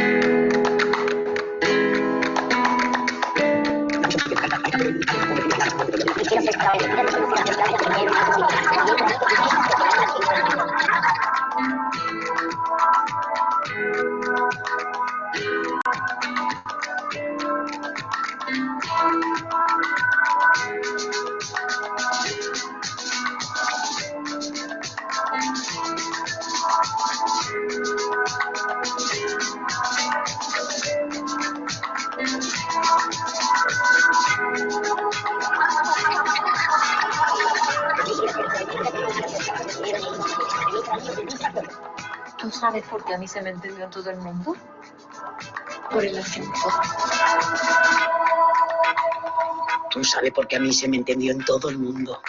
¿Tú sabes por qué a mí se me entendió en todo el mundo? Por el acento. ¿Tú sabes por qué a mí se me entendió en todo el mundo?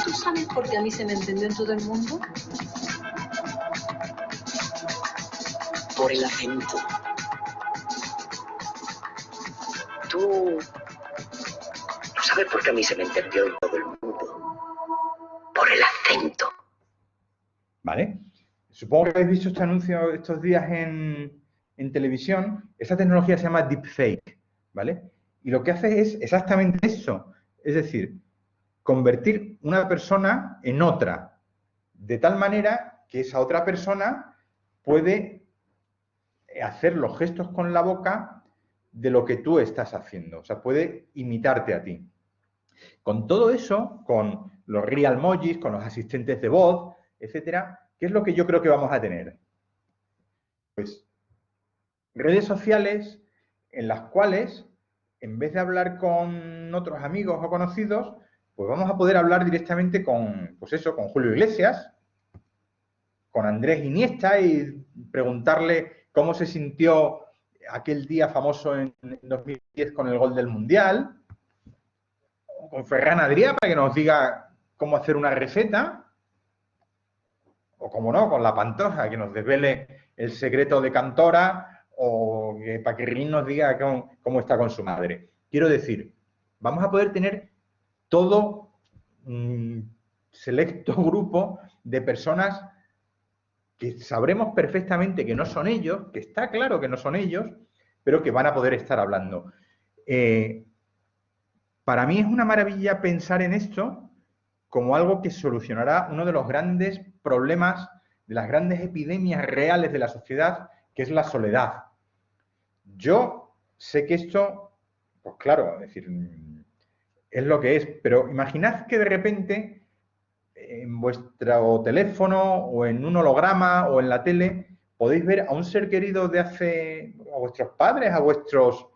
¿Tú sabes por qué a mí se me entendió en todo el mundo? Por el acento. ¿Tú sabes por qué a mí se me entendió en todo el mundo? Por el acento. ¿Vale? Supongo que habéis visto este anuncio estos días en televisión. Esta tecnología se llama deepfake, ¿vale? Y lo que hace es exactamente eso. Es decir, convertir una persona en otra, de tal manera que esa otra persona puede hacer los gestos con la boca de lo que tú estás haciendo. O sea, puede imitarte a ti. Con todo eso, con los realmojis, con los asistentes de voz, etcétera, ¿qué es lo que yo creo que vamos a tener? Pues redes sociales en las cuales, en vez de hablar con otros amigos o conocidos, pues vamos a poder hablar directamente con, pues eso, con Julio Iglesias, con Andrés Iniesta y preguntarle cómo se sintió aquel día famoso en 2010 con el gol del Mundial, o con Ferran Adrià para que nos diga cómo hacer una receta, o como no, con la Pantoja, que nos desvele el secreto de Cantora, o que Paquirrín nos diga cómo está con su madre. Quiero decir, vamos a poder tener todo un selecto grupo de personas que sabremos perfectamente que no son ellos, que está claro que no son ellos, pero que van a poder estar hablando. Para mí es una maravilla pensar en esto como algo que solucionará uno de los grandes problemas, de las grandes epidemias reales de la sociedad, que es la soledad. Yo sé que esto, pues claro, es decir, es lo que es, pero imaginad que de repente en vuestro teléfono o en un holograma o en la tele podéis ver a un ser querido de hace, a vuestros padres, a vuestros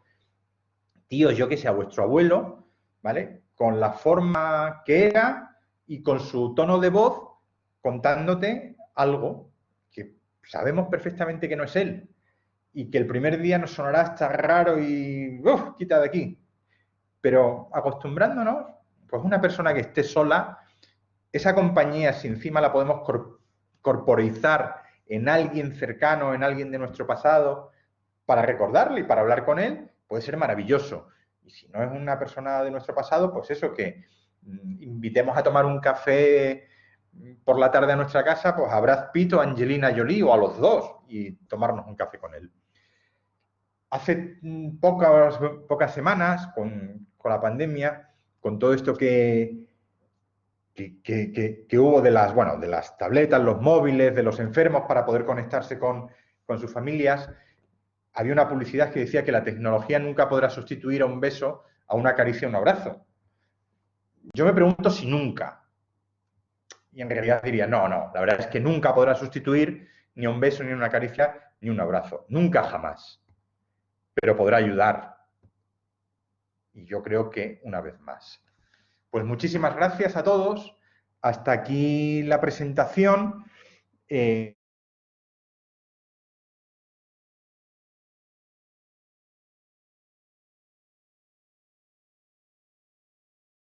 tíos, yo que sé, a vuestro abuelo, ¿vale? Con la forma que era y con su tono de voz contándote algo que sabemos perfectamente que no es él y que el primer día nos sonará hasta raro y ¡uf! Quita de aquí. Pero acostumbrándonos, pues una persona que esté sola, esa compañía, si encima la podemos corporizar en alguien cercano, en alguien de nuestro pasado, para recordarle y para hablar con él, puede ser maravilloso. Y si no es una persona de nuestro pasado, pues eso, que invitemos a tomar un café por la tarde a nuestra casa, pues a Brad Pitt o a Angelina Jolie o a los dos y tomarnos un café con él. Hace pocas semanas, con la pandemia, con todo esto que hubo de las tabletas, los móviles, de los enfermos para poder conectarse con sus familias, había una publicidad que decía que la tecnología nunca podrá sustituir a un beso, a una caricia, a un abrazo. Yo me pregunto si nunca. Y en realidad diría, no, la verdad es que nunca podrá sustituir ni un beso, ni una caricia, ni un abrazo. Nunca, jamás. Pero podrá ayudar. Y yo creo que una vez más. Pues muchísimas gracias a todos. Hasta aquí la presentación.